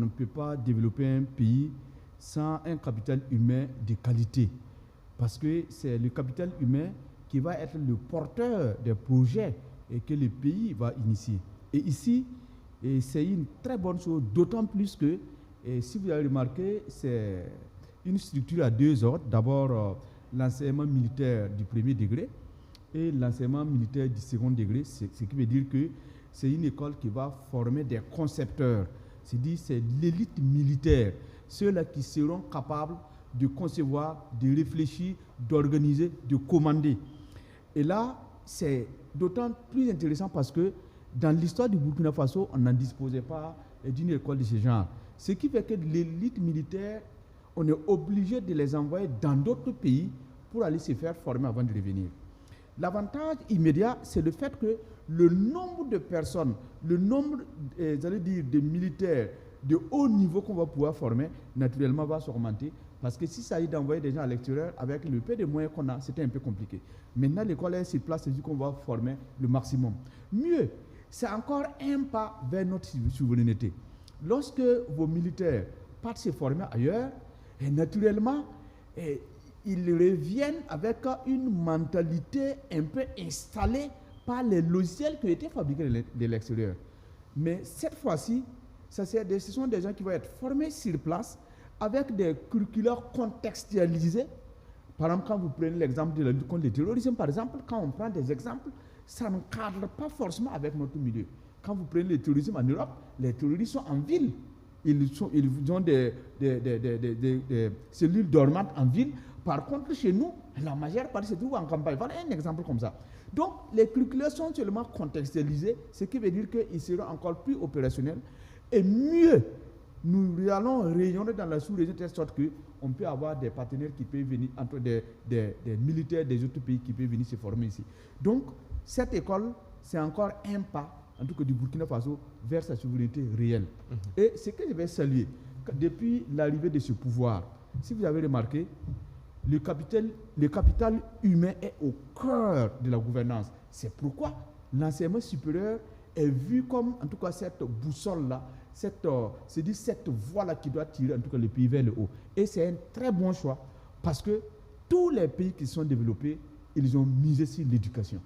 ne peut pas développer un pays sans un capital humain de qualité. Parce que c'est le capital humain qui va être le porteur des projets et que le pays va initier. Et ici, c'est une très bonne chose, d'autant plus que, si vous avez remarqué, c'est une structure à deux ordres. D'abord, l'enseignement militaire du premier degré et l'enseignement militaire du second degré, ce qui veut dire que c'est une école qui va former des concepteurs. C'est-à-dire c'est l'élite militaire, ceux-là qui seront capables de concevoir, de réfléchir, d'organiser, de commander. Et là, c'est d'autant plus intéressant parce que dans l'histoire du Burkina Faso, on n'en disposait pas d'une école de ce genre. Ce qui fait que l'élite militaire, on est obligé de les envoyer dans d'autres pays pour aller se faire former avant de revenir. L'avantage immédiat, c'est le fait que le nombre de personnes, le nombre de militaires de haut niveau qu'on va pouvoir former, naturellement va s'augmenter. Parce que s'il s'agit d'envoyer des gens à l'extérieur, avec le peu de moyens qu'on a, c'était un peu compliqué. Maintenant, l'école est sur place, c'est-à-dire qu'on va former le maximum. Mieux, c'est encore un pas vers notre souveraineté. Lorsque vos militaires partent se former ailleurs, et naturellement, ils reviennent avec une mentalité un peu installée par les logiciels qui ont été fabriqués de l'extérieur. Mais cette fois-ci, ce sont des gens qui vont être formés sur place avec des curricula contextualisés. Par exemple, quand vous prenez l'exemple de la lutte contre le terrorisme, par exemple, quand on prend des exemples, ça ne cadre pas forcément avec notre milieu. Quand vous prenez le terrorisme en Europe, les terroristes sont en ville. Ils ont des cellules dormantes en ville. Par contre, chez nous, la majeure partie se trouve en campagne. Voilà un exemple comme ça. Donc, les curricula sont seulement contextualisés, ce qui veut dire qu'ils seront encore plus opérationnels. Et mieux, nous allons rayonner dans la sous-région de telle sorte qu'on peut avoir des partenaires qui peuvent venir, entre des militaires des autres pays qui peuvent venir se former ici. Donc, cette école, c'est encore un pas, en tout cas du Burkina Faso, vers sa souveraineté réelle. Et ce que je vais saluer, depuis l'arrivée de ce pouvoir, si vous avez remarqué, le capital humain est au cœur de la gouvernance. C'est pourquoi l'enseignement supérieur est vu comme, en tout cas, cette boussole-là, cette voie-là qui doit tirer, en tout cas, le pays vers le haut. Et c'est un très bon choix parce que tous les pays qui sont développés, ils ont misé sur l'éducation.